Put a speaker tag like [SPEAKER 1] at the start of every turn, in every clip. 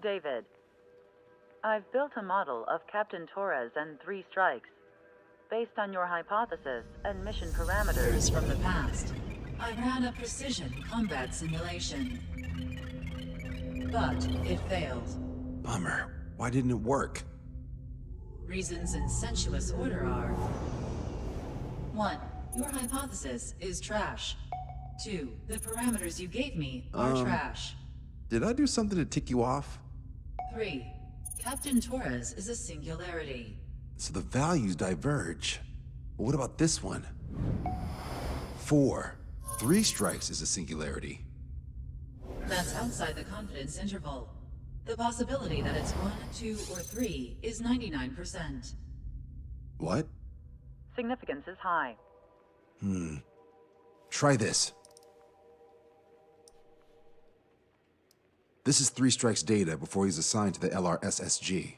[SPEAKER 1] David, I've built a model of Captain Torres and 3 strikes. Based on your hypothesis and mission parameters
[SPEAKER 2] from the past, I ran a precision combat simulation. But it failed.
[SPEAKER 3] Bummer. Why didn't it work?
[SPEAKER 2] Reasons in sensuous order are: 1. Your hypothesis is trash. 2. The parameters you gave me are trash.
[SPEAKER 3] Did I do something to tick you off?
[SPEAKER 2] 3. Captain Torres is a singularity.
[SPEAKER 3] So the values diverge. But what about this one? 4. 3 strikes is a singularity.
[SPEAKER 2] That's outside the confidence interval. The possibility that it's 1, 2, or 3 is 99%.
[SPEAKER 3] What?
[SPEAKER 1] significance is high.
[SPEAKER 3] Try this. This is 3 Strike's data before he's assigned to the LRSSG.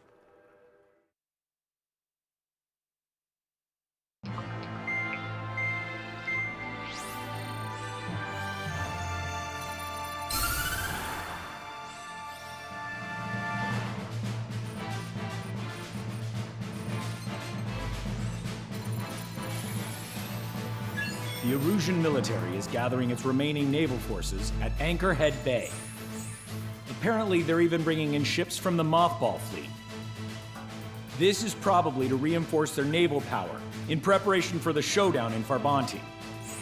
[SPEAKER 4] The Erusian military is gathering its remaining naval forces at Änkerhead Bay. Apparently, they're even bringing in ships from the Mothball fleet. This is probably to reinforce their naval power in preparation for the showdown in Farbanti.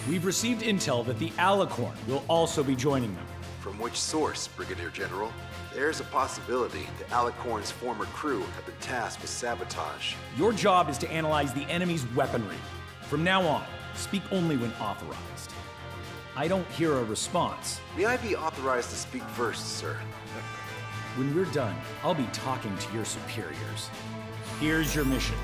[SPEAKER 4] We've received intel that the Alicorn will also be joining them.
[SPEAKER 3] From which source, Brigadier General? There's a possibility the Alicorn's former crew have been tasked with sabotage.
[SPEAKER 4] Your job is to analyze the enemy's weaponry. From now on, speak only when authorized. I don't hear a response.
[SPEAKER 3] May I be authorized to speak first, sir?
[SPEAKER 4] When we're done, I'll be talking to your superiors. Here's your mission.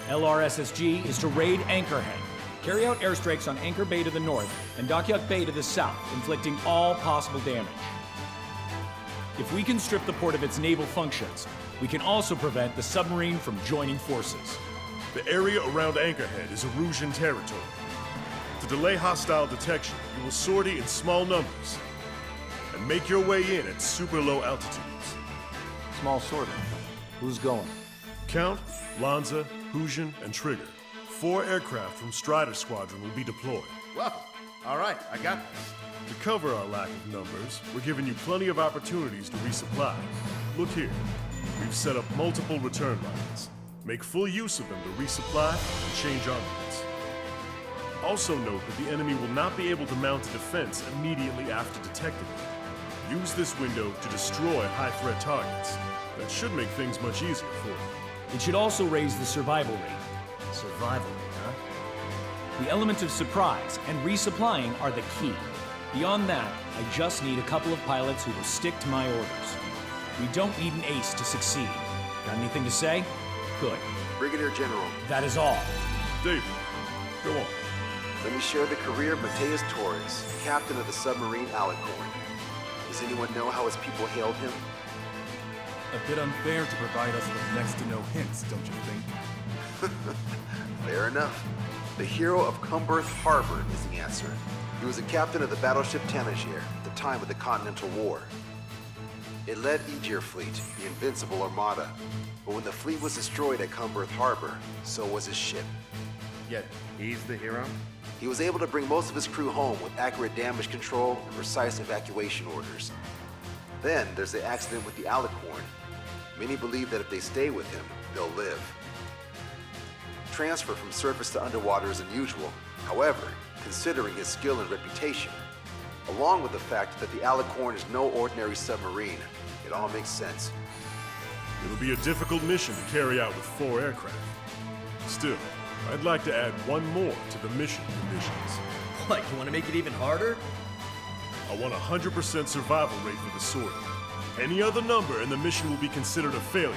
[SPEAKER 4] LRSSG is to raid Änkerhead, carry out airstrikes on Anchor Bay to the north and Dockyuk Bay to the south, inflicting all possible damage. If we can strip the port of its naval functions, we can also prevent the submarine from joining forces.
[SPEAKER 5] The area around Änkerhead is Erusian territory. To delay hostile detection, you will sortie in small numbers and make your way in at super low altitudes.
[SPEAKER 6] Small sorting. Who's going?
[SPEAKER 5] Count, Lanza, Hujan, and Trigger. 4 aircraft from Strider Squadron will be deployed.
[SPEAKER 6] Well, all right, I got this.
[SPEAKER 5] To cover our lack of numbers, we're giving you plenty of opportunities to resupply. Look here, we've set up multiple return lines. Make full use of them to resupply and change armaments. Also note that the enemy will not be able to mount a defense immediately after detecting it. Use this window to destroy high-threat targets. That should make things much easier for you.
[SPEAKER 4] It should also raise the survival rate.
[SPEAKER 6] Survival rate, huh?
[SPEAKER 4] The element of surprise and resupplying are the key. Beyond that, I just need a couple of pilots who will stick to my orders. We don't need an ace to succeed. Got anything to say? Good.
[SPEAKER 3] Brigadier General.
[SPEAKER 4] That is all.
[SPEAKER 5] David, go on.
[SPEAKER 3] Let me share the career of Mateus Torres, captain of the submarine Alicorn. Does anyone know how his people hailed him?
[SPEAKER 7] A bit unfair to provide us with next to no hints, don't you think?
[SPEAKER 3] Fair enough. The hero of Cumberth Harbor is the answer. He was a captain of the battleship Tanager at the time of the Continental War. It led Aegir Fleet, the Invincible Armada. But when the fleet was destroyed at Cumberth Harbor, so was his ship.
[SPEAKER 6] Yet, he's the hero?
[SPEAKER 3] He was able to bring most of his crew home with accurate damage control and precise evacuation orders. Then there's the accident with the Alicorn. Many believe that if they stay with him, they'll live. Transfer from surface to underwater is unusual. However, considering his skill and reputation, along with the fact that the Alicorn is no ordinary submarine, it all makes sense.
[SPEAKER 5] It'll be a difficult mission to carry out with 4 aircraft. Still, I'd like to add one more to the mission conditions.
[SPEAKER 6] What, you want to make it even harder?
[SPEAKER 5] I want a 100% survival rate for the sortie. Any other number and the mission will be considered a failure.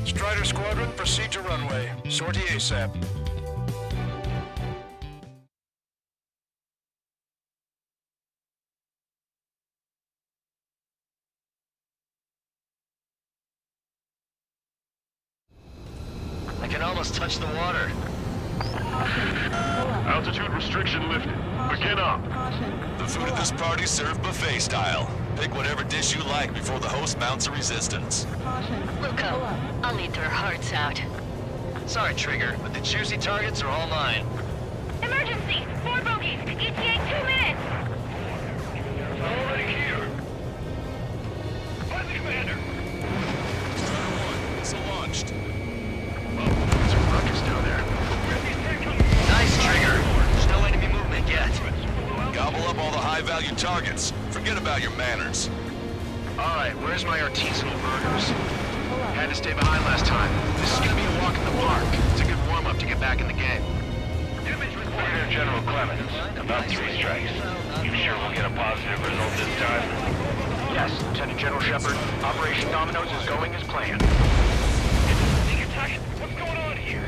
[SPEAKER 8] Strider Squadron, proceed to runway. Sortie ASAP.
[SPEAKER 9] almost touched the water.
[SPEAKER 8] Altitude restriction lifted. Begin up.
[SPEAKER 9] The food at this party's served buffet style. Pick whatever dish you like before the host mounts a resistance.
[SPEAKER 10] Luco, I'll eat their hearts out.
[SPEAKER 9] Sorry, Trigger, but the juicy targets are all mine.
[SPEAKER 10] Emergency! 4 bogeys! ETA 2 minutes!
[SPEAKER 8] Already here. Find the commander.
[SPEAKER 9] Strider 1, missile launched.
[SPEAKER 8] There's a ruckus down there.
[SPEAKER 9] Nice, Trigger. There's no enemy movement yet. Gobble up all the high-value targets. Forget about your manners.
[SPEAKER 8] Alright, where's my artisanal burgers? Had to stay behind last time. This is gonna be a walk in the park. It's a good warm-up to get back in the game. Brigadier General Clemens, about 3 strikes. You sure we'll get a positive result this time? Yes, Lieutenant General Shepard. Operation Dominoes is going as planned. What's going on here?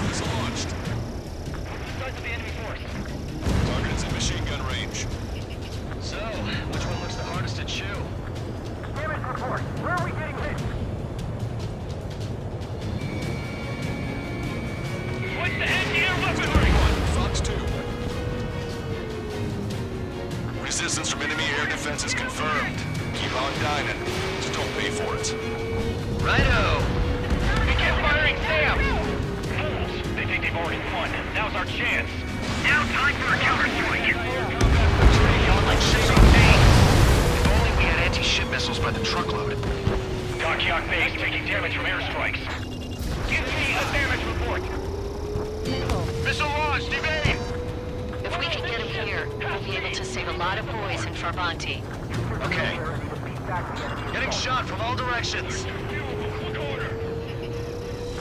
[SPEAKER 9] Missile launched.
[SPEAKER 8] Start to the enemy force.
[SPEAKER 9] Target is in machine gun range.
[SPEAKER 6] So, which one looks the hardest to chew?
[SPEAKER 8] Damage report. Where are we getting hit? Switch to anti-air weaponry!
[SPEAKER 9] Fox 2. Resistance from enemy air defense is confirmed. Keep on dining. Just don't pay for it.
[SPEAKER 6] Righto!
[SPEAKER 8] Begin firing Sam! Fools! They think they've already won. Now's our chance. Now time for a counterstrike. Yelling like shaving pain. If only we had anti-ship missiles by the truckload. Dockyard base taking damage from airstrikes. Give me a damage report. Missile launched, evade!
[SPEAKER 10] If we can get him here, we'll be able to save a lot of boys in Farbanti.
[SPEAKER 9] Okay. Getting shot from all directions.
[SPEAKER 8] Look order.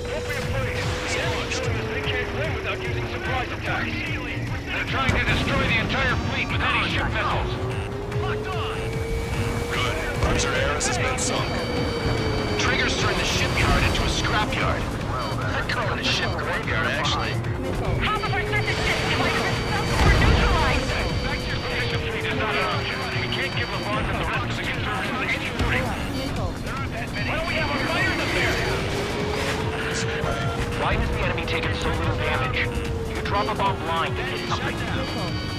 [SPEAKER 8] Don't be afraid. The enemy's showing us they can't win without using surprise attacks. They're trying to destroy the entire fleet with anti-ship missiles. Locked on!
[SPEAKER 9] Good. Cruiser Ares has been sunk.
[SPEAKER 8] Trigger's turned the shipyard into a scrapyard.
[SPEAKER 9] I'd call it a ship graveyard, actually.
[SPEAKER 10] Half of our surface destroyers are neutralized!
[SPEAKER 8] The fleet is not an option. We can't give LeBron and the rest of the conservatives any warning. Why don't we have a fire in the fair? Why does the enemy taking so little damage? You drop a bomb blind and hit something.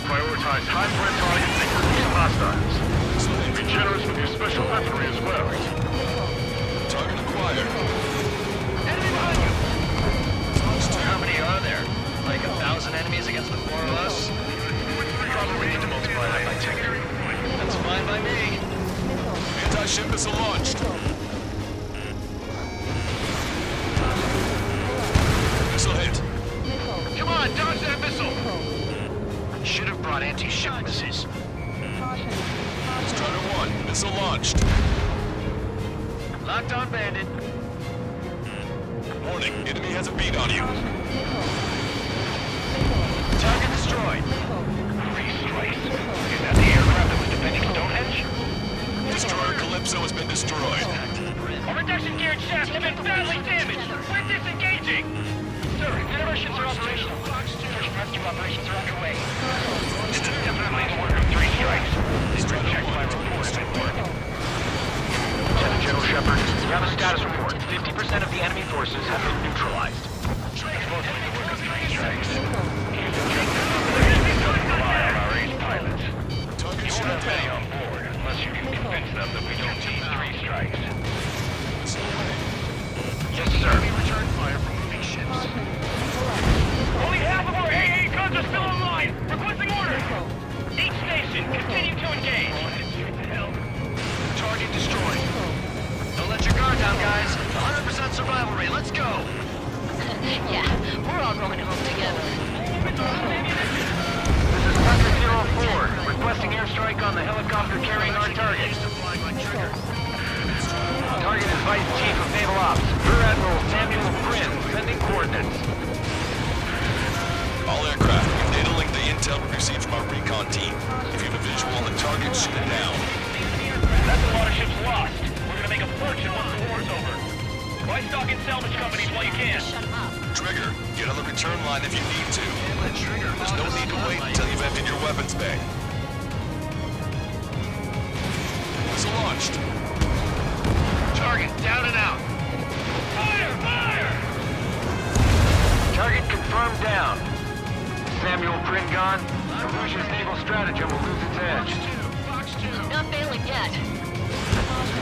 [SPEAKER 8] Prioritize high-threat targets and reduce hostiles. Be generous with your special weaponry as well.
[SPEAKER 9] Target acquired.
[SPEAKER 8] Enemy behind you!
[SPEAKER 6] How many are there? Like 1,000 enemies against the 4 of us?
[SPEAKER 8] Probably need to multiply that by 10.
[SPEAKER 6] That's fine by me.
[SPEAKER 9] Anti-ship missile launched. Missile hit.
[SPEAKER 8] Come on, dodge that missile! Should have brought anti-ship missiles.
[SPEAKER 9] Strider 1, missile launched.
[SPEAKER 6] Locked on bandit.
[SPEAKER 9] Warning, enemy has a beat on you.
[SPEAKER 6] Target destroyed.
[SPEAKER 8] 3 strikes. Is that the aircraft that was defending Stonehenge?
[SPEAKER 9] Destroyer Calypso has been destroyed.
[SPEAKER 8] Our reduction geared shafts have been badly damaged! We're disengaging! Sir, interventions are operational. Search and rescue operations are underway. This is definitely the work of 3 strikes. Please check my report if it worked. Lieutenant General Shepard, we have a status report. 50% of the enemy forces have been neutralized. Supposedly the work of 3 strikes. Don't rely on our ace pilots. You won't have many on board unless you can convince them that we don't need 3 strikes. Yes, sir. Return fire from moving ships. Only half of our AA guns are still online. Requesting orders. Each station, continue to engage. Target destroyed.
[SPEAKER 6] Don't let your guard down, guys. 100% survival rate. Let's go.
[SPEAKER 10] Yeah, we're all going home together.
[SPEAKER 8] This is Patrick 04, requesting airstrike on the helicopter carrying our target. Target is Vice Chief of Naval Ops, Rear Admiral Samuel Bryn, sending coordinates.
[SPEAKER 9] All aircraft, we've data linked the intel we received from our recon team. If you have a visual on the target, shoot it down.
[SPEAKER 8] That's a lot of ships lost. We're gonna make a fortune once the war's over. Buy stock in salvage companies while you can.
[SPEAKER 9] Trigger, get on the return line if you need to. There's no need to wait until you've emptied your weapons bay. Missile launched.
[SPEAKER 8] Target down and out. Samuel Prynne gone, Russia's naval stratagem will lose its edge.
[SPEAKER 10] Not failing yet.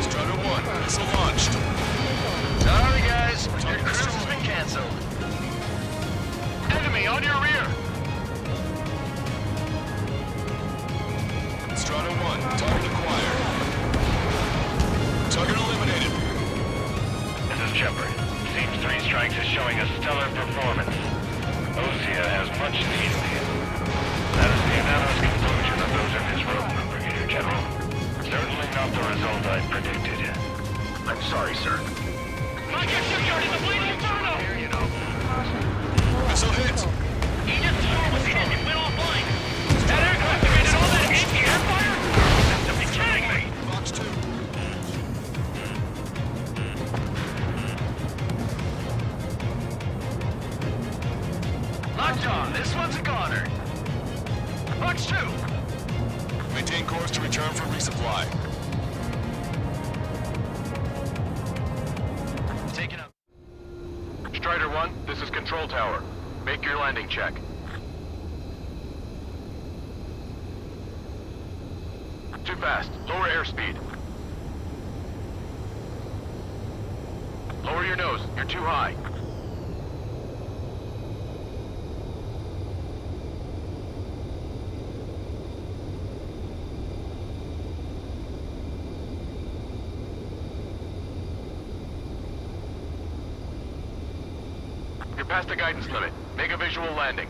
[SPEAKER 9] Strider 1, missile launched.
[SPEAKER 6] Sorry, guys. Your cruise has been canceled.
[SPEAKER 8] Enemy on your rear!
[SPEAKER 9] Strider 1, target acquired. Target eliminated.
[SPEAKER 8] This is Shepard. Seems 3 Strikes is showing a stellar performance. Osea has much needed him. That is the unanimous conclusion of those in his room, Brigadier General. Certainly not the result I predicted. I'm sorry, sir. My shipyard is a bleeding inferno! Here, you know.
[SPEAKER 9] Missile hit.
[SPEAKER 8] Aegis 4 was hit and went offline. That aircraft evaded all that anti-air fire? You have to be kidding me!
[SPEAKER 9] Fox 2.
[SPEAKER 6] Locked on. This one's a goner. Fox 2.
[SPEAKER 9] Maintain course to return for resupply.
[SPEAKER 6] Taking up.
[SPEAKER 8] Strider 1, this is Control Tower. Make your landing check. Too fast. Lower airspeed. Lower your nose. You're too high. You're past the guidance limit. Make a visual landing.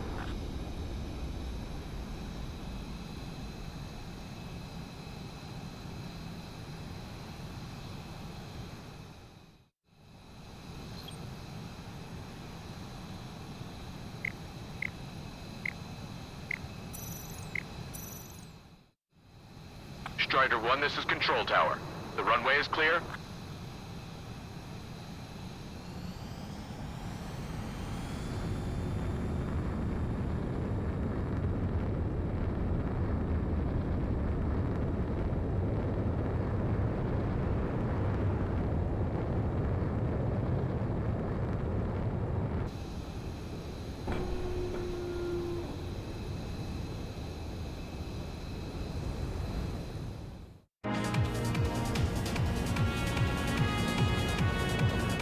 [SPEAKER 8] Strider 1, this is Control Tower. The runway is clear?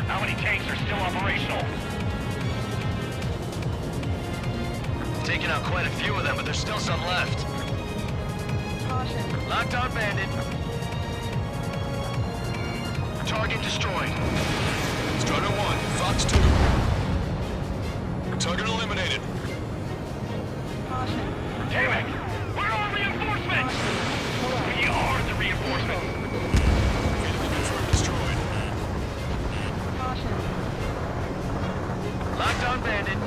[SPEAKER 8] How many tanks are still operational?
[SPEAKER 6] Taking out quite a few of them, but there's still some left.
[SPEAKER 10] Caution.
[SPEAKER 6] Locked on bandit.
[SPEAKER 8] Target destroyed.
[SPEAKER 9] Strider 1, Fox 2. Target eliminated.
[SPEAKER 10] Caution.
[SPEAKER 8] Damn it! Where are reinforcements? We are the reinforcements.
[SPEAKER 9] Vehicle confirmed destroyed.
[SPEAKER 10] Caution.
[SPEAKER 6] Locked on bandit.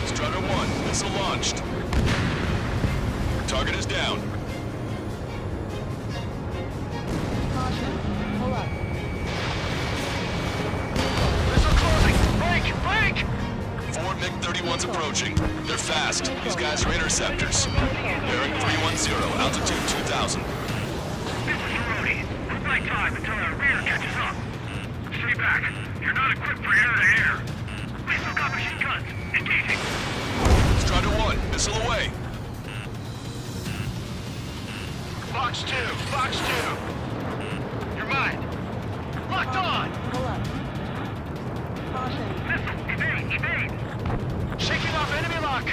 [SPEAKER 9] Strider 1, missile launched. Target is down.
[SPEAKER 10] Caution. Pull up.
[SPEAKER 8] Missile closing! Break! Break!
[SPEAKER 9] 4 MiG-31s approaching. They're fast. These guys are interceptors. Bearing 310, altitude 2000.
[SPEAKER 8] This is Cerrone. We'll buy time until our rear catches up. Stay back. You're not equipped for air-to-air. We still got machine guns. Engaging.
[SPEAKER 9] Strider 1, missile away.
[SPEAKER 8] Fox 2! Fox 2! You're mine. Locked on!
[SPEAKER 10] Pull up. Caution.
[SPEAKER 8] Missile! Evade! Evade! Shaking off enemy lock!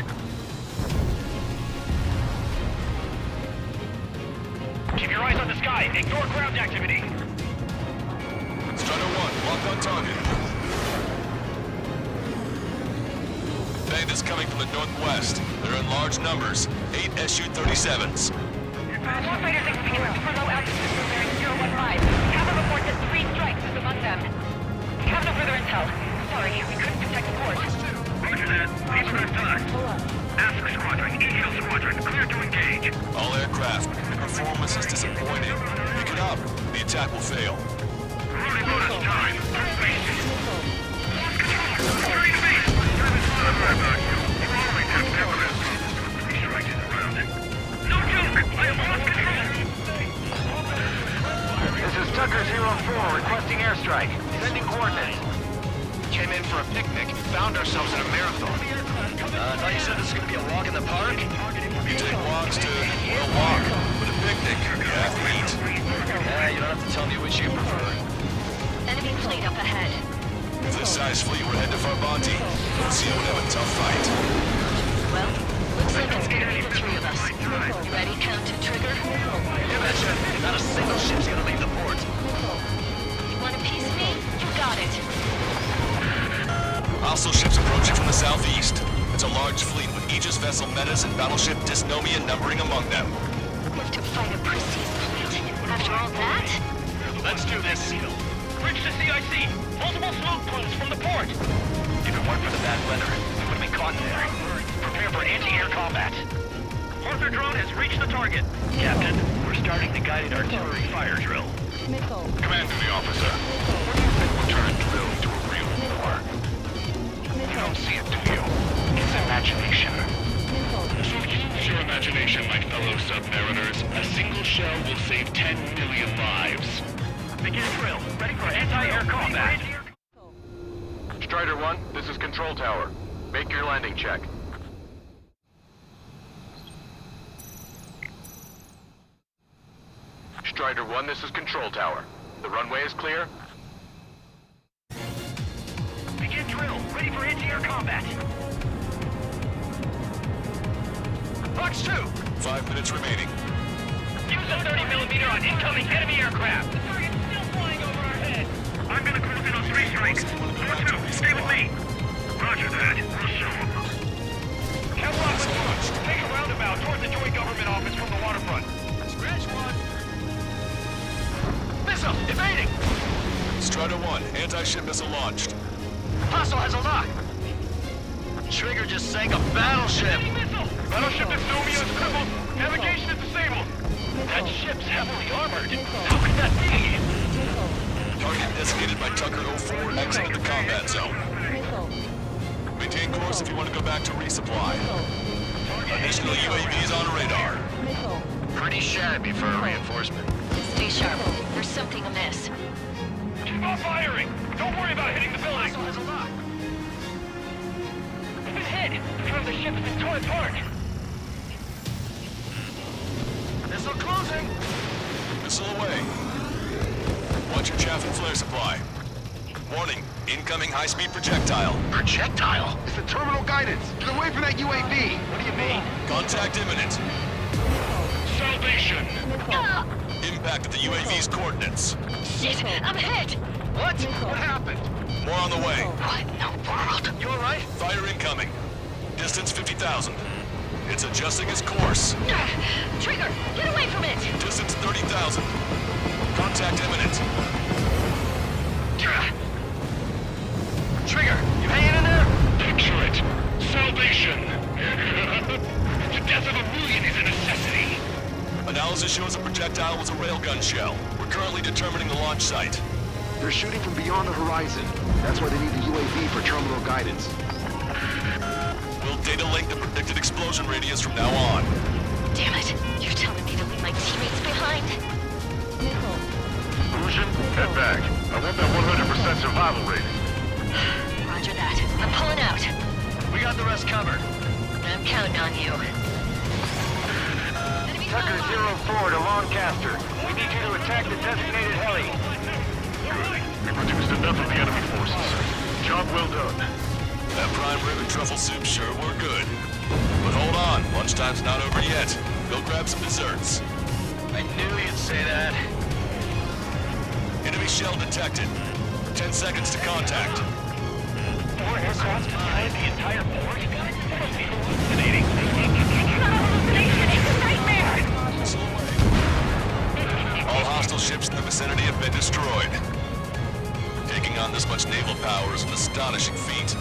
[SPEAKER 8] Keep your eyes on the sky. Ignore ground activity.
[SPEAKER 9] Strider 1, locked on target. Bandits coming from the northwest. They're in large numbers. 8 Su-37s.
[SPEAKER 10] Warfighter 6 units for low altitude for bearing 015. Kappa reports that 3 strikes is among them. We have no further intel. Sorry, we couldn't detect the port.
[SPEAKER 8] Roger that. These are done.
[SPEAKER 10] Pull up.
[SPEAKER 8] Ask Squadron, EL Squadron, clear to engage.
[SPEAKER 9] All aircraft. The performance is disappointing. Pick it up. The attack will fail.
[SPEAKER 8] Running bonus time. Turn base. Lost control. Returning to base. Time is not about you. You always have never been. Three strikes is around. No joke. I have lost control. This is Tucker 04 requesting airstrike. Sending coordinates.
[SPEAKER 6] Came in for a picnic, found ourselves in a marathon. I thought you said this was gonna be a walk in the park?
[SPEAKER 9] You take walks, dude. We'll walk. But a picnic, you have to eat.
[SPEAKER 6] Yeah, you don't have to tell me which you prefer.
[SPEAKER 10] Enemy fleet up ahead.
[SPEAKER 9] If this size fleet were head to Farbanti, Lucia would have a tough fight.
[SPEAKER 10] Well, looks like it's gonna be the three of us. Ready, Captain Trigger?
[SPEAKER 6] You betcha. Not a single ship's gonna leave the port.
[SPEAKER 10] You want a piece of me? You got it.
[SPEAKER 9] Hostile ships approaching from the southeast. It's a large fleet with Aegis vessel Metas and battleship Dysnomia numbering among them.
[SPEAKER 10] Live to fight a pristine fleet. After all that?
[SPEAKER 8] Let's do this. Bridge to CIC. Multiple smoke plumes from the port. If it weren't for the bad weather, we would have been caught there. Prepare for anti-air combat. Arthur drone has reached the target. Captain, we're starting the guided artillery fire drill.
[SPEAKER 5] Command to the officer. What do you think will turn a drill into a real war? You don't see it, do you? It's imagination. So use your imagination, my fellow submariners. A single shell will save 10 million lives.
[SPEAKER 8] Begin drill. Ready for anti-air combat.
[SPEAKER 5] Strider 1, this is Control Tower. Make your landing check. Strider 1, this is Control Tower. The runway is clear?
[SPEAKER 8] Begin drill. Ready for anti-air combat.
[SPEAKER 6] Box 2!
[SPEAKER 9] 5 minutes remaining.
[SPEAKER 8] Use a 30mm on incoming enemy aircraft. The target's still flying over our head. I'm gonna close in on 3 strikes. Number 2, stay with me. Roger that. We'll show them. Cavalry with launch. Take a roundabout towards the Joint Government Office from the waterfront.
[SPEAKER 6] Scratch 1. Missile! Evading!
[SPEAKER 9] Strider 1, anti-ship missile launched.
[SPEAKER 6] Hostile has a lock! Trigger just sank a battleship!
[SPEAKER 8] Missile! Battleship Dysnomia is crippled. Navigation is disabled. That ship's heavily armored. How could that be?
[SPEAKER 9] Target designated by Tucker 04 exited the combat zone. Maintain course if you want to go back to resupply. Additional UAVs on radar.
[SPEAKER 6] Pretty shabby for a reinforcement.
[SPEAKER 10] Stay sharp. There's something amiss.
[SPEAKER 8] Keep on firing. Don't worry about hitting the building.
[SPEAKER 6] Hostile has a lock!
[SPEAKER 8] It's been hit. From the ship's been torn apart.
[SPEAKER 6] Missile closing!
[SPEAKER 9] Missile away. Watch your chaff and flare supply. Warning, incoming high-speed projectile.
[SPEAKER 6] Projectile?
[SPEAKER 3] It's the terminal guidance. Get away from that UAV.
[SPEAKER 6] What do you mean?
[SPEAKER 9] Contact imminent.
[SPEAKER 5] Salvation!
[SPEAKER 9] Impact at the UAV's coordinates.
[SPEAKER 10] Shit! I'm hit!
[SPEAKER 6] What? What happened?
[SPEAKER 9] More on the way.
[SPEAKER 10] What in the world?
[SPEAKER 6] You alright?
[SPEAKER 9] Fire incoming. Distance 50,000. It's adjusting its course.
[SPEAKER 10] Trigger! Get away from it!
[SPEAKER 9] Distance 30,000. Contact imminent.
[SPEAKER 6] Trigger, you hanging in there?
[SPEAKER 5] Picture it. Salvation! The death of a million is a necessity.
[SPEAKER 9] Analysis shows the projectile was a railgun shell. We're currently determining the launch site.
[SPEAKER 3] They're shooting from beyond the horizon. That's why they need the UAV for terminal guidance.
[SPEAKER 9] We'll data link the predicted explosion radius from now on.
[SPEAKER 10] Damn it! You're telling me to leave my teammates behind?
[SPEAKER 5] Illusion, head back. I want that 100% survival rate.
[SPEAKER 10] Roger that. I'm pulling out.
[SPEAKER 6] We got the rest covered.
[SPEAKER 10] I'm counting on you. Enemy
[SPEAKER 8] Tucker 04 to Lancaster. We need you to attack the designated heli.
[SPEAKER 5] Good. We reduced enough of the enemy forces. Job well done.
[SPEAKER 9] That prime rib and truffle soup sure were good. But hold on, lunchtime's not over yet. Go grab some desserts.
[SPEAKER 6] I knew you'd say that.
[SPEAKER 9] Enemy shell detected. 10 seconds to contact.
[SPEAKER 8] 4 aircraft behind the entire port? That must be hallucinating.
[SPEAKER 10] It's not a hallucination, it's a nightmare!
[SPEAKER 9] Missile away. All hostile ships in the vicinity have been destroyed. Taking on this much naval power is an astonishing feat.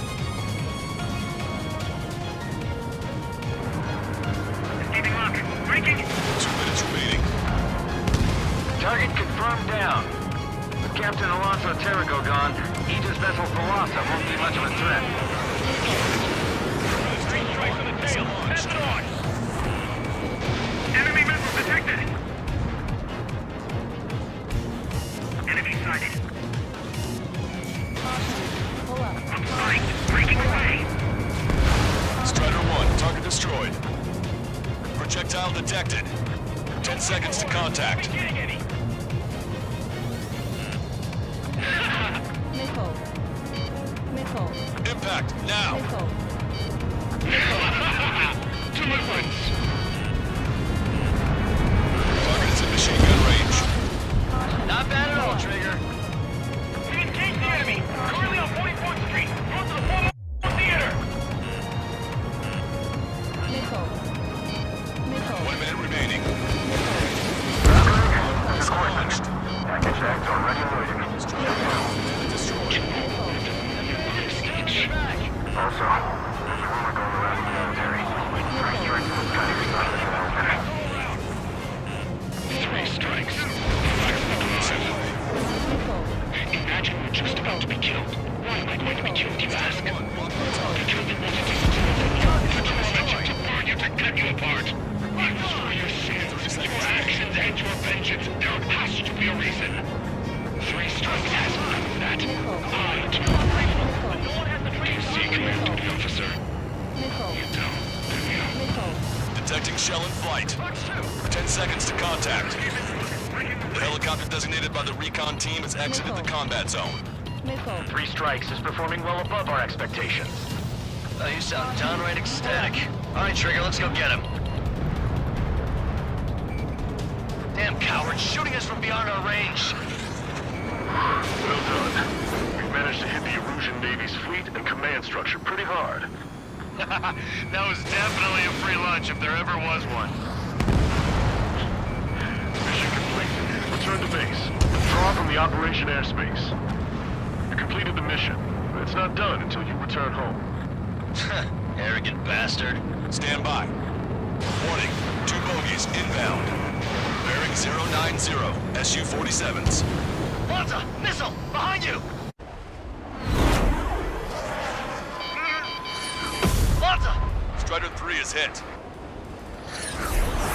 [SPEAKER 8] Receiving lock. Breaking.
[SPEAKER 9] 2 minutes remaining.
[SPEAKER 8] Target confirmed down. With Captain Alonso Terrigo gone, Aegis vessel Thalassa won't be much of a threat. 3 strikes on the tail. Pass it on. Enemy missile detected. Enemy sighted.
[SPEAKER 9] Projectile detected. 10 seconds to contact. Impact, now! Target's in machine gun range.
[SPEAKER 6] Not bad at all, Trigger.
[SPEAKER 8] We engaged the enemy. Currently on 44th Street. Close to the former theater.
[SPEAKER 9] 1 minute remaining. Scorched.
[SPEAKER 8] Package X already loaded.
[SPEAKER 9] Destroyed.
[SPEAKER 8] Also, there's a rumor going around the military. Three strikes was kind of excited in the military. 3 strikes. Imagine we're just about to be killed. Why am I going to be killed, you ask? Because it wasn't to burn you, to cut you apart. For your sins, your actions, and your vengeance, there has to be a reason. 3 strikes has proved that. I do not rifle. No one has the do you see command duty, officer? You don't, do you?
[SPEAKER 9] Detecting shell in flight. 10 seconds to contact. The helicopter designated by the recon team has exited the combat zone.
[SPEAKER 8] 3 strikes is performing well above our expectations.
[SPEAKER 6] Oh, you sound downright ecstatic. All right, Trigger, let's go get him. Damn coward, shooting us from beyond our range.
[SPEAKER 8] Well done. We've managed to hit the Erusian Navy's fleet and command structure pretty hard.
[SPEAKER 6] That was definitely a free lunch if there ever was one.
[SPEAKER 8] Mission complete. Return to base. Withdraw from the operation airspace. You completed the mission, but it's not done until you return home.
[SPEAKER 6] Arrogant bastard.
[SPEAKER 9] Stand by. Warning, 2 bogies inbound. Bearing 090, SU-47s.
[SPEAKER 6] Malta! Missile! Behind you! Malta!
[SPEAKER 9] Strider 3 is hit.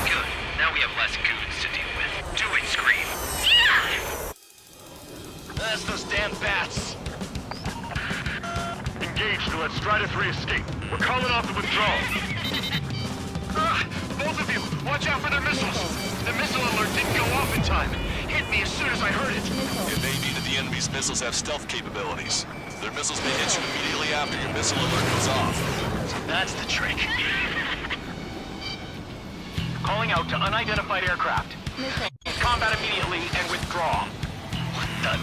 [SPEAKER 6] Good. Now we have less goons to deal with. Do it, Scream. That's those damn bats.
[SPEAKER 8] Engage to let Strider 3 escape. We're calling off the withdrawal.
[SPEAKER 6] Both of you, watch out for their missiles. The missile alert didn't go off in time. Hit me as soon as I heard it.
[SPEAKER 9] It may be that the enemy's missiles have stealth capabilities. Their missiles may hit you immediately after your missile alert goes off.
[SPEAKER 6] So that's the trick.
[SPEAKER 8] Calling out to unidentified aircraft. Combat immediately and withdraw.
[SPEAKER 6] What the?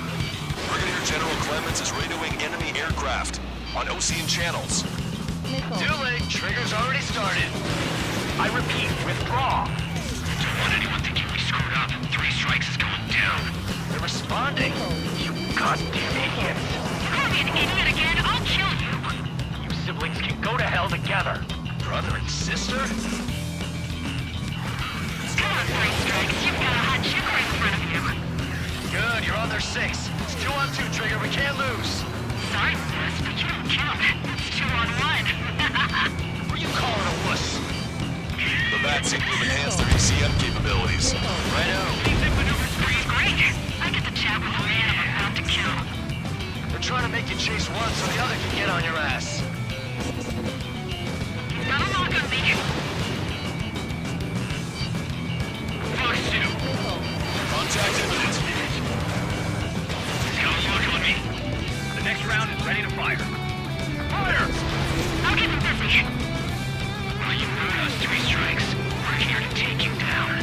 [SPEAKER 9] Brigadier General Clemens is radioing enemy aircraft on Ocean channels.
[SPEAKER 6] Too late. Trigger's already started.
[SPEAKER 8] I repeat, withdraw.
[SPEAKER 6] Don't want anyone thinking we screwed up. 3 strikes is going down. They're responding.
[SPEAKER 8] You goddamn idiots.
[SPEAKER 10] Call me an idiot again, I'll kill you.
[SPEAKER 8] You siblings can go to hell together.
[SPEAKER 6] Brother and sister?
[SPEAKER 10] Come on, 3 strikes. You've got a hot chipper in front of you.
[SPEAKER 6] Good, you're on their 6. It's 2 on 2, Trigger. We can't lose.
[SPEAKER 10] Sorry, Wuss, but you don't count. It's 2 on 1.
[SPEAKER 6] Who are you calling a wuss?
[SPEAKER 9] The bats seem to have enhanced their ECM capabilities.
[SPEAKER 6] Righto.
[SPEAKER 10] Exit maneuver 3 is great. I get to chat with the man I'm about to kill.
[SPEAKER 6] They're trying to make you chase one so the other can get on your ass.
[SPEAKER 10] Don't knock on me.
[SPEAKER 6] Fox 2.
[SPEAKER 9] Contact imminent.
[SPEAKER 6] Don't knock on me. The next round is ready to fire. Fire!
[SPEAKER 10] I'll get them busy.
[SPEAKER 6] Oh, you heard us, 3 strikes. We're here to take you down.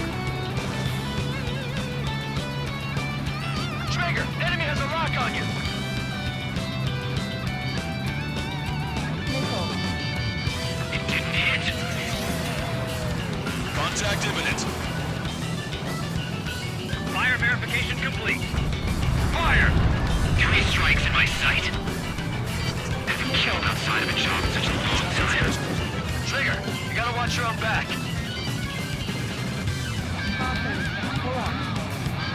[SPEAKER 6] Trigger, enemy has a lock on you. It didn't hit.
[SPEAKER 9] Contact imminent.
[SPEAKER 6] Fire verification complete. Fire! 3 strikes in my sight. I've been killed outside of a job in such a long time. Trigger, you gotta watch your own back.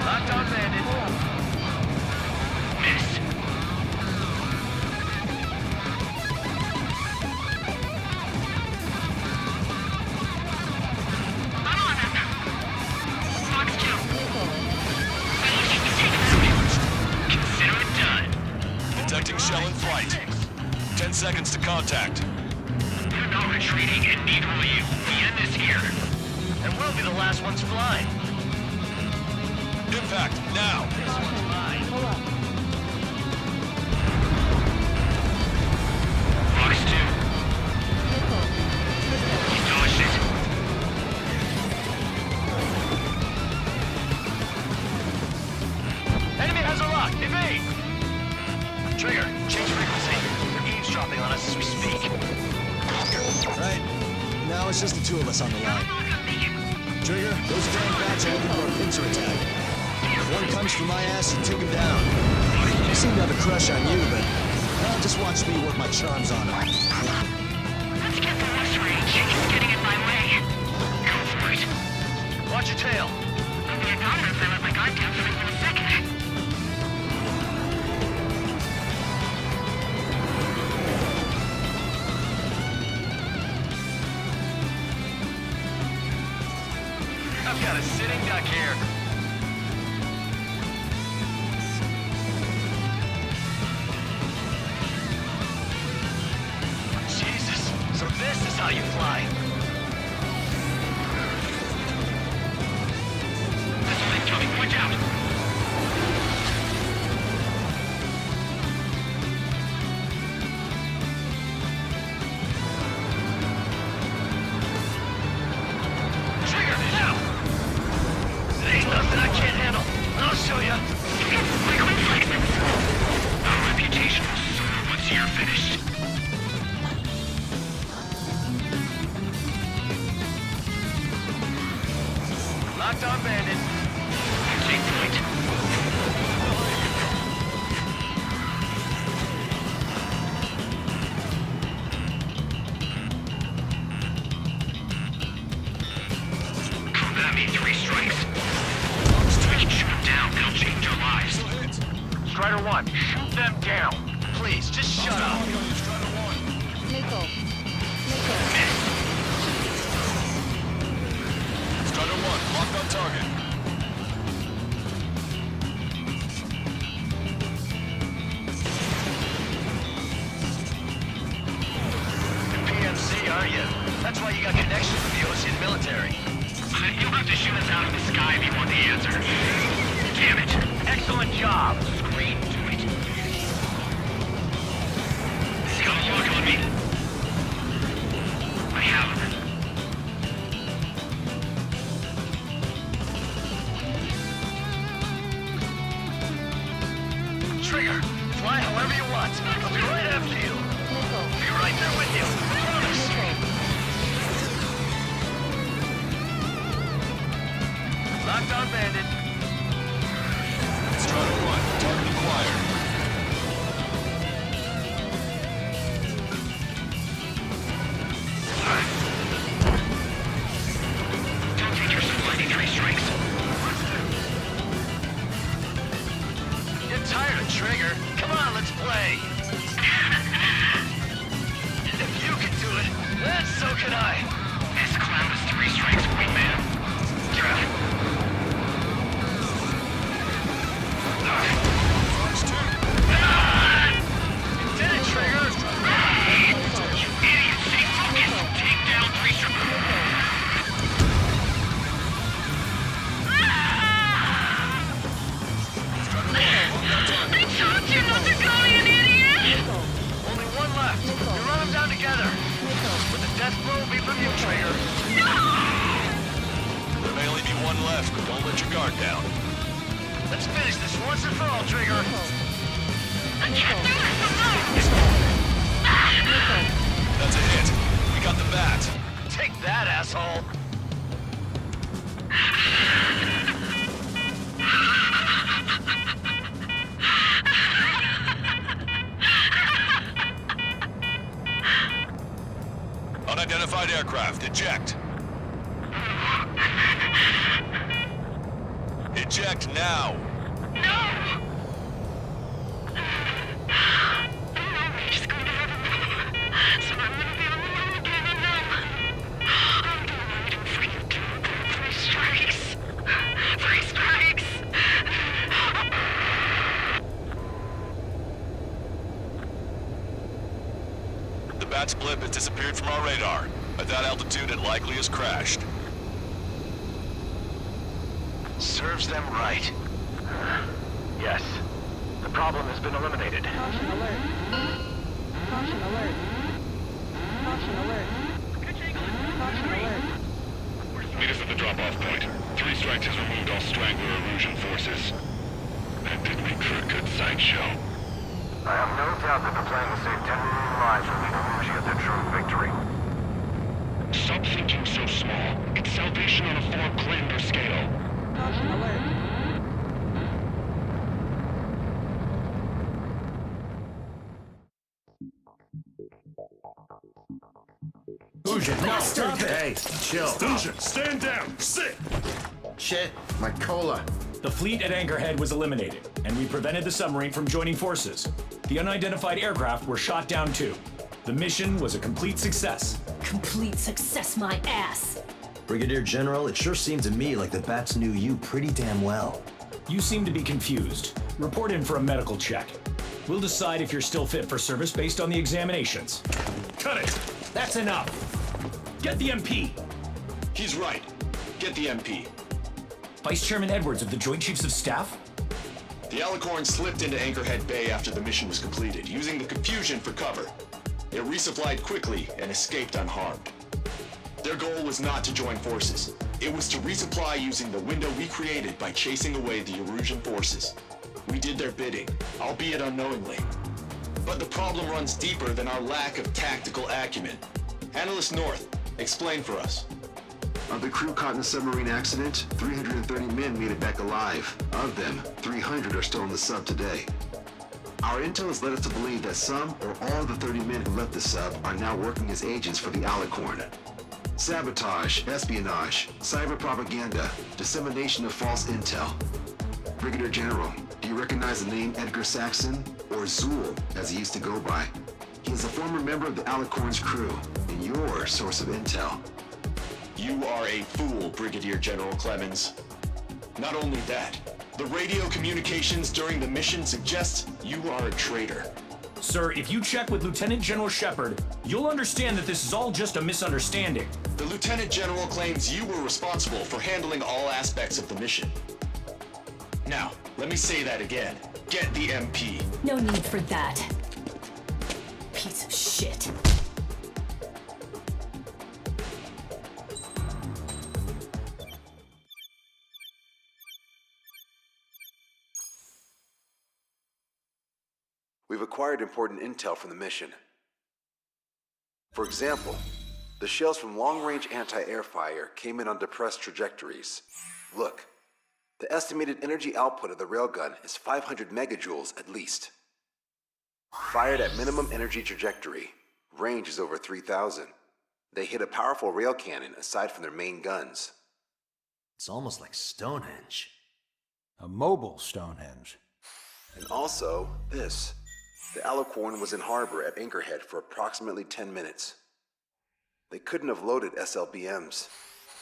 [SPEAKER 6] Lockdown bandit. Miss.
[SPEAKER 10] I'm on them. Fox 2.
[SPEAKER 6] Consider it done.
[SPEAKER 9] Detecting shell in flight. 10 seconds to contact.
[SPEAKER 6] They're not retreating, and neither will you. We end this here. and we'll be the last ones flying.
[SPEAKER 9] Impact, now!
[SPEAKER 6] This one's mine. Fox 2. He dodged it. Enemy has a lock. Evade! Trigger, change frequency. They're eavesdropping on us as we speak.
[SPEAKER 11] Right. Now it's just the two of us on the line. Trigger, those damn bats are looking for a pincer attack. If one comes for my ass, you take him down. They seem to have a crush on you, but just watch me work my charms on him.
[SPEAKER 10] Let's get the west range. It's getting in my way. Go for it.
[SPEAKER 6] Watch your tail.
[SPEAKER 10] I'll be a goner if I let my guard down for even a second.
[SPEAKER 6] I've got a sitting duck here. Jesus, so this is how you fly. This one incoming, watch out! Trigger, now! There ain't nothing I can't handle. I'll show ya.
[SPEAKER 10] Quick reflexes.
[SPEAKER 6] Our reputation will soar once you're finished. Locked on bandit. Take point. That means 3 strikes. So we can shoot them down, they'll change our lives. Strider 1, shoot them down. Please, just shut up. Missed.
[SPEAKER 9] Strider 1, locked on target.
[SPEAKER 6] PMC, aren't you? That's why you got connections with the Ocean military. You'll have to shoot us out of the sky if you want the answer. Damn it. Excellent job. Scream to it. He's got a lock on me. I have him. Trigger, fly however you want. I'll be right after you. Be right there with you. Promise. Locked on bandit.
[SPEAKER 9] Strider 1, target acquired.
[SPEAKER 6] Don't take yourself fighting 3 strikes. Get tired of Trigger? Come on, let's play. If you can do it, then so can I. This clown is 3 strikes, wingman. Did it, Trigger? You idiot! Stay focused! Take down 3 strikes.
[SPEAKER 10] I told you not to call me an idiot!
[SPEAKER 6] Only 1 left. We run them down together. But the death blow will be from you, Trigger.
[SPEAKER 9] There may only be 1 left, but don't let your guard down.
[SPEAKER 6] Let's finish this once and for all, Trigger.
[SPEAKER 10] I can't do this alone!
[SPEAKER 9] That's a hit. We got the bat.
[SPEAKER 6] Take that, asshole.
[SPEAKER 9] Unidentified aircraft, eject. Eject now.
[SPEAKER 10] No! Just going to have a so I'm going to be on the line again and now. I'm waiting for you to 3 strikes. 3 strikes!
[SPEAKER 9] The bat's blip has disappeared from our radar. At that altitude, it likely has crashed.
[SPEAKER 6] Serves them right.
[SPEAKER 8] Yes. The problem has been eliminated.
[SPEAKER 12] Caution alert. Caution alert. Caution alert. Caution alert.
[SPEAKER 5] Meet us at the drop-off point. 3 Strikes has removed all Strangler Erusian forces. That did make for a good sideshow.
[SPEAKER 8] I have no doubt that the plan to save 10 million lives will lead Erusia to true victory.
[SPEAKER 5] Stop thinking so small. It's salvation on a far grander scale.
[SPEAKER 12] Caution alert.
[SPEAKER 4] Ujian, no, stop it!
[SPEAKER 3] Hey, chill.
[SPEAKER 5] Ujian, stand down! Sit!
[SPEAKER 3] Shit, my cola.
[SPEAKER 4] The fleet at Anchorhead was eliminated, and we prevented the submarine from joining forces. The unidentified aircraft were shot down too. The mission was a complete success.
[SPEAKER 13] Complete success, my ass.
[SPEAKER 11] Brigadier General, it sure seemed to me like the bats knew you pretty damn well.
[SPEAKER 4] You seem to be confused. Report in for a medical check. We'll decide if you're still fit for service based on the examinations.
[SPEAKER 5] Cut it!
[SPEAKER 4] That's enough! Get the MP!
[SPEAKER 9] He's right. Get the MP.
[SPEAKER 4] Vice Chairman Edwards of the Joint Chiefs of Staff?
[SPEAKER 9] The Alicorn slipped into Anchorhead Bay after the mission was completed, using the confusion for cover. It resupplied quickly and escaped unharmed. Their goal was not to join forces. It was to resupply using the window we created by chasing away the Erusian forces. We did their bidding, albeit unknowingly. But the problem runs deeper than our lack of tactical acumen. Analyst North, explain for us.
[SPEAKER 3] Of the crew caught in the submarine accident, 330 men made it back alive. Of them, 300 are still in the sub today. Our intel has led us to believe that some or all of the 30 men who left the sub are now working as agents for the Alicorn. Sabotage, espionage, cyber propaganda, dissemination of false intel. Brigadier General, do you recognize the name Edgar Saxon, or Zool, as he used to go by? He is a former member of the Alicorn's crew, and your source of intel.
[SPEAKER 9] You are a fool, Brigadier General Clemens. Not only that, the radio communications during the mission suggest you are a traitor.
[SPEAKER 4] Sir, if you check with Lieutenant General Shepard, you'll understand that this is all just a misunderstanding.
[SPEAKER 9] The Lieutenant General claims you were responsible for handling all aspects of the mission. Now, let me say that again. Get the MP.
[SPEAKER 13] No need for that. Piece of shit.
[SPEAKER 3] We've acquired important intel from the mission. For example, the shells from long-range anti-air fire came in on depressed trajectories. Look, the estimated energy output of the railgun is 500 megajoules at least. Fired at minimum energy trajectory, range is over 3,000. They hit a powerful rail cannon aside from their main guns.
[SPEAKER 11] It's almost like Stonehenge.
[SPEAKER 14] A mobile Stonehenge.
[SPEAKER 3] And also, this. The Alicorn was in harbor at Anchorhead for approximately 10 minutes. They couldn't have loaded SLBMs.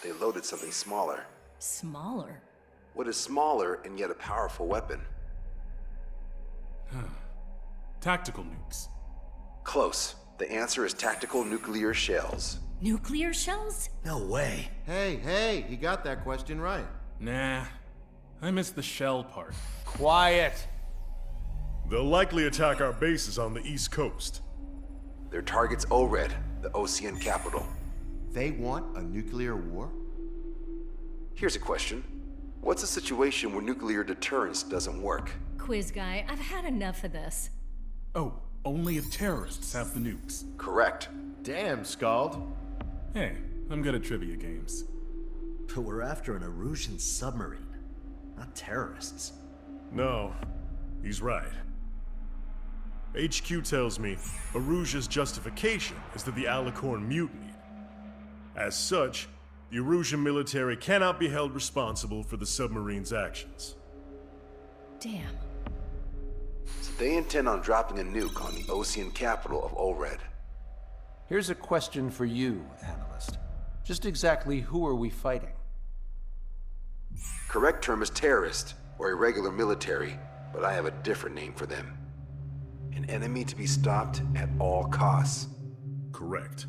[SPEAKER 3] They loaded something smaller.
[SPEAKER 13] Smaller?
[SPEAKER 3] What is smaller and yet a powerful weapon?
[SPEAKER 7] Tactical nukes.
[SPEAKER 3] Close. The answer is tactical nuclear shells.
[SPEAKER 13] Nuclear shells?
[SPEAKER 11] No way.
[SPEAKER 14] Hey, he got that question right.
[SPEAKER 7] Nah, I missed the shell part.
[SPEAKER 14] Quiet.
[SPEAKER 5] They'll likely attack our bases on the East Coast.
[SPEAKER 3] Their target's ORED, the Ocean capital.
[SPEAKER 14] They want a nuclear war?
[SPEAKER 3] Here's a question. What's a situation where nuclear deterrence doesn't work?
[SPEAKER 13] Quiz guy, I've had enough of this.
[SPEAKER 7] Oh, only if terrorists have the nukes.
[SPEAKER 3] Correct.
[SPEAKER 14] Damn, Scald.
[SPEAKER 7] Hey, I'm good at trivia games.
[SPEAKER 11] But we're after an Erusian submarine, not terrorists.
[SPEAKER 5] No, he's right. HQ tells me Erusia's justification is that the Alicorn mutinied. As such, the Erusian military cannot be held responsible for the submarine's actions.
[SPEAKER 13] Damn.
[SPEAKER 3] So they intend on dropping a nuke on the Ocean capital of ORED.
[SPEAKER 14] Here's a question for you, analyst. Just exactly who are we fighting?
[SPEAKER 3] Correct term is terrorist, or irregular military, but I have a different name for them. An enemy to be stopped at all costs.
[SPEAKER 5] Correct.